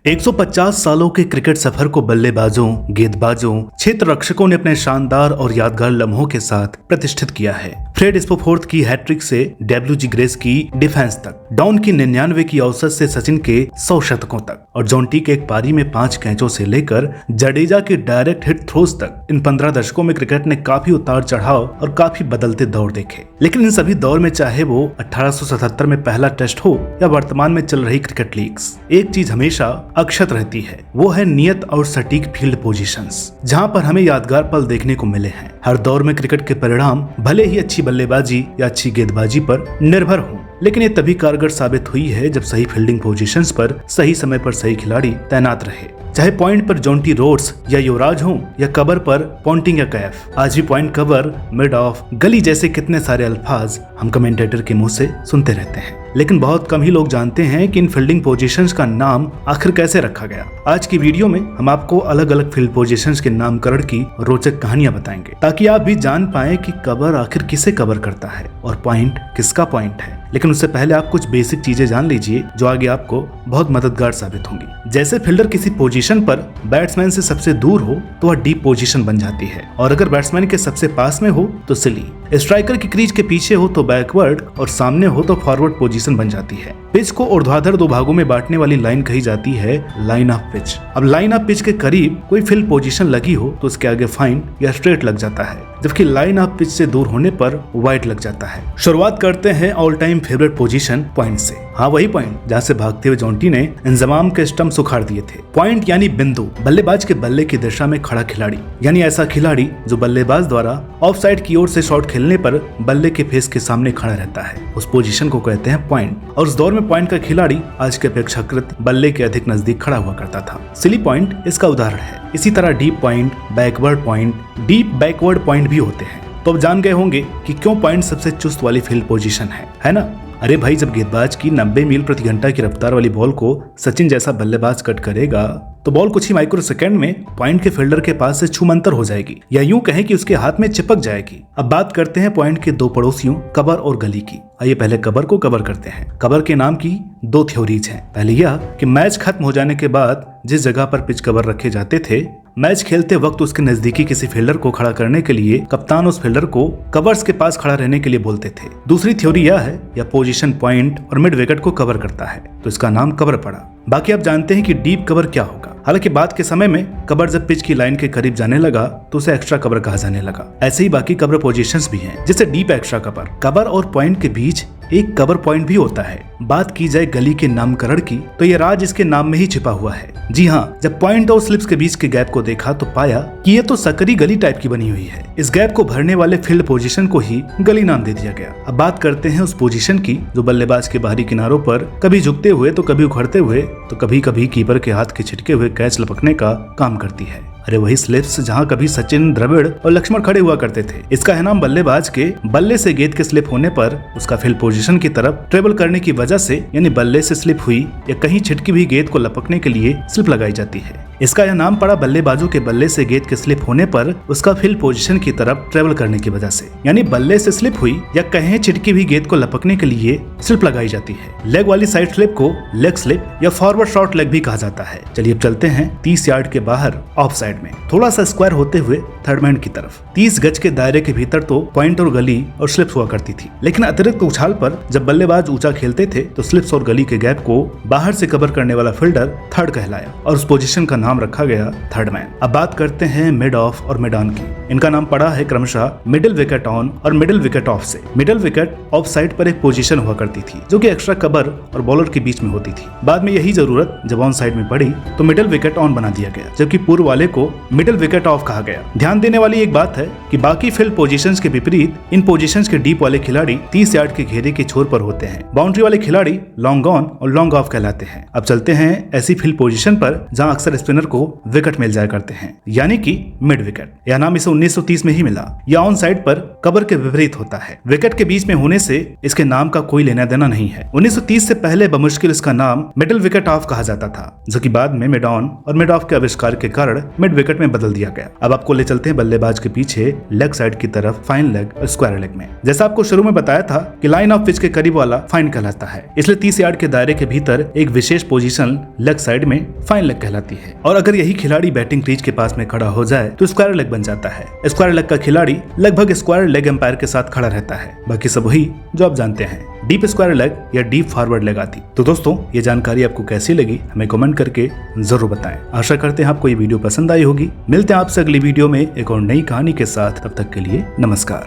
150 सालों के क्रिकेट सफर को बल्लेबाजों, गेंदबाजों, क्षेत्र रक्षकों ने अपने शानदार और यादगार लम्हों के साथ प्रतिष्ठित किया है। फ्रेड स्पोफोर्थ की हैट्रिक से डब्ल्यू.जी. ग्रेस की डिफेंस तक, डॉन की 99 की औसत से सचिन के 100 शतकों तक और जॉन्टी के एक पारी में 5 कैचों से लेकर जडेजा के डायरेक्ट हिट थ्रोज तक, इन 15 दशकों में क्रिकेट ने काफी उतार चढ़ाव और काफी बदलते दौर देखे। लेकिन इन सभी दौर में, चाहे वो 1877 में पहला टेस्ट हो या वर्तमान में चल रही क्रिकेट लीग्स, एक चीज हमेशा अक्षत रहती है, वो है नियत और सटीक फील्ड पोजीशंस, जहां पर हमें यादगार पल देखने को मिले हैं। हर दौर में क्रिकेट के परिणाम भले ही अच्छी बल्लेबाजी या अच्छी गेंदबाजी पर निर्भर हों, लेकिन ये तभी कारगर साबित हुई है जब सही फील्डिंग पोजीशंस पर सही समय पर सही खिलाड़ी तैनात रहे। चाहे पॉइंट पर जॉन्टी रोड्स या युवराज हों या कवर पर पॉन्टिंग या कैफ, आज भी पॉइंट, कवर, मिड ऑफ, गली जैसे कितने सारे अल्फाज हम कमेंटेटर के मुंह से सुनते रहते हैं, लेकिन बहुत कम ही लोग जानते हैं कि इन फील्डिंग पोजीशंस का नाम आखिर कैसे रखा गया। आज की वीडियो में हम आपको अलग अलग फील्ड पोजीशंस के नामकरण की रोचक कहानियां बताएंगे, ताकि आप भी जान पाएं कि कवर आखिर किसे कवर करता है और पॉइंट किसका पॉइंट है। लेकिन उससे पहले आप कुछ बेसिक चीजें जान लीजिए जो आगे आपको बहुत मददगार साबित होंगी। जैसे फील्डर किसी पोजीशन पर बैट्समैन से सबसे दूर हो तो वह डीप पोजीशन बन जाती है, और अगर बैट्समैन के सबसे पास में हो तो सिली, स्ट्राइकर की क्रीज के पीछे हो तो बैकवर्ड और सामने हो तो फॉरवर्ड पोजीशन बन जाती है। पिच को ऊर्ध्वाधर 2 भागों में बांटने वाली लाइन कही जाती है लाइन ऑफ पिच। अब लाइन ऑफ पिच के करीब कोई फील्ड पोजीशन लगी हो तो उसके आगे फाइन या स्ट्रेट लग जाता है, जबकि लाइन ऑफ पिच से दूर होने पर वाइड लग जाता है। शुरुआत करते हैं all time favourite position point से। हाँ, वही पॉइंट जहाँ से भागते हुए जॉन्टी ने इंजमाम के स्टंप्स उखाड़ दिए थे। पॉइंट यानी बिंदु, बल्लेबाज के बल्ले की दिशा में खड़ा खिलाड़ी, यानी ऐसा खिलाड़ी जो बल्लेबाज द्वारा ऑफ साइड की ओर से शॉट खेलने पर बल्ले के फेस के सामने खड़ा रहता है, उस पोजीशन को कहते हैं पॉइंट। और उस दौर में पॉइंट का खिलाड़ी आज के अपेक्षाकृत बल्ले के अधिक नजदीक खड़ा हुआ करता था। सिली पॉइंट इसका उदाहरण है। इसी तरह deep point, backward point, deep backward point भी होते हैं। तो अब जान गए होंगे कि क्यों पॉइंट सबसे चुस्त वाली फील्ड पोजीशन है ना? अरे भाई, जब गेंदबाज की 90 मील प्रति घंटा की रफ्तार वाली बॉल को सचिन जैसा बल्लेबाज कट करेगा तो बॉल कुछ ही माइक्रो सेकंड में पॉइंट के फील्डर के पास से छूमंतर हो जाएगी, या यूं कहें कि उसके हाथ में चिपक जाएगी। अब बात करते हैं पॉइंट के 2 पड़ोसियों कवर और गली की। आइए पहले कवर को कवर करते हैं। कवर के नाम की 2 थ्योरीज हैं। पहले यह कि मैच खत्म हो जाने के बाद जिस जगह पर पिच कवर रखे जाते थे, मैच खेलते वक्त उसके नजदीकी किसी फील्डर को खड़ा करने के लिए कप्तान उस फील्डर को कवर्स के पास खड़ा रहने के लिए बोलते थे। दूसरी थ्योरी यह है या पोजीशन पॉइंट और मिड विकेट को कवर करता है, तो इसका नाम कवर पड़ा। बाकी आप जानते हैं कि डीप कवर क्या होगा। हालांकि बाद के समय में कवर जब पिच की लाइन के करीब जाने लगा तो उसे एक्स्ट्रा कवर कहा जाने लगा। ऐसे ही बाकी कवर पोजीशंस भी हैं, जैसे डीप एक्स्ट्रा कवर। कवर और पॉइंट के बीच एक कवर पॉइंट भी होता है। बात की जाए गली के नामकरण की तो ये राज इसके नाम में ही छिपा हुआ है। जी हाँ, जब पॉइंट और स्लिप्स के बीच के गैप को देखा तो पाया कि ये तो सकरी गली टाइप की बनी हुई है। इस गैप को भरने वाले फील्ड पोजीशन को ही गली नाम दे दिया गया। अब बात करते हैं उस पोजीशन की जो बल्लेबाज के बाहरी किनारों पर कभी झुकते हुए तो कभी उखड़ते हुए तो कभी कभी कीपर के हाथ के छिटके हुए कैच लपकने का काम करती है। अरे वही स्लिप्स जहां कभी सचिन, द्रविड़ और लक्ष्मण खड़े हुआ करते थे। इसका है नाम बल्लेबाज के बल्ले से गेंद के स्लिप होने पर उसका फील्ड पोजीशन की तरफ ट्रेवल करने की वजह से, यानी बल्ले से स्लिप हुई या कहीं छिटकी हुई गेंद को लपकने के लिए स्लिप लगाई जाती है। इसका यह नाम पड़ा बल्लेबाजों के बल्ले से गेंद के स्लिप होने पर उसका फील्ड पोजीशन की तरफ ट्रेवल करने की वजह से, यानी बल्ले से स्लिप हुई या कहीं छिटकी हुई गेंद को लपकने के लिए स्लिप लगाई जाती है। लेग वाली साइड स्लिप को लेग स्लिप या फॉरवर्ड शॉर्ट लेग भी कहा जाता है। चलिए अब चलते हैं 30 यार्ड के बाहर ऑफ साइड में, थोड़ा सा स्क्वायर होते हुए थर्ड मैन की तरफ। 30 गज के दायरे के भीतर तो पॉइंट और गली और स्लिप्स हुआ करती थी, लेकिन अतिरिक्त उछाल पर जब बल्लेबाज ऊंचा खेलते थे तो स्लिप्स और गली के गैप को बाहर से कवर करने वाला फील्डर थर्ड कहलाया और उस पोजीशन का नाम रखा गया थर्ड मैन। अब बात करते हैं मिड ऑफ और मिड ऑन की। इनका नाम पड़ा है क्रमशः मिडिल विकेट ऑन और मिडिल विकेट ऑफ से। मिडिल विकेट ऑफ साइड पर एक पोजीशन हुआ करती थी जो कि एक्स्ट्रा कवर और बॉलर के बीच में होती थी। बाद में यही जरूरत जब ऑन साइड में पड़ी तो मिडिल विकेट ऑन बना दिया गया, जबकि पूर्व वाले को मिडिल विकेट ऑफ कहा गया। ध्यान देने वाली एक बात है कि बाकी फील्ड पोजीशंस के विपरीत इन पोजीशंस के डीप वाले खिलाड़ी 30 यार्ड के घेरे के छोर पर होते हैं। बाउंड्री वाले खिलाड़ी लॉन्ग ऑन और लॉन्ग ऑफ कहलाते हैं। अब चलते हैं ऐसी फील्ड पोजीशन पर जहां अक्सर स्पिनर स्पिनर को विकेट मिल जाया करते हैं, यानी कि मिड विकेट। यह नाम इसे 1930 में ही मिला। यह ऑन साइड पर कबर के विपरीत होता है। विकेट के बीच में होने से इसके नाम का कोई लेना देना नहीं है। 1930 से पहले बमुश्किल इसका नाम मिडिल विकेट ऑफ कहा जाता था, जो कि बाद में मिड ऑन और मिड ऑफ के आविष्कार के कारण मिड विकेट में बदल दिया गया। अब आपको ले चलते हैं बल्लेबाज के पीछे लेग साइड की तरफ, फाइन लेग और स्क्वायर लेग में। जैसा आपको शुरू में बताया था कि लाइन ऑफ पिच के करीब वाला फाइन कहलाता है, इसलिए 30 यार्ड के दायरे के भीतर एक विशेष पोजीशन लेग साइड में फाइन लेग कहलाती है। और अगर यही खिलाड़ी बैटिंग क्रीज के पास में खड़ा हो जाए तो स्क्वायर लेग बन जाता है। स्क्वायर लेग का खिलाड़ी लगभग स्क्वायर लेग एम्पायर के साथ खड़ा रहता है। बाकी सब वही जो आप जानते हैं, डीप स्क्वायर लेग या डीप फॉरवर्ड लेग आदि। तो दोस्तों, ये जानकारी आपको कैसी लगी हमें कमेंट करके जरूर बताएं। आशा करते हैं आपको ये वीडियो पसंद आई होगी। मिलते हैं आपसे अगली वीडियो में एक और नई कहानी के साथ। तब तक के लिए नमस्कार।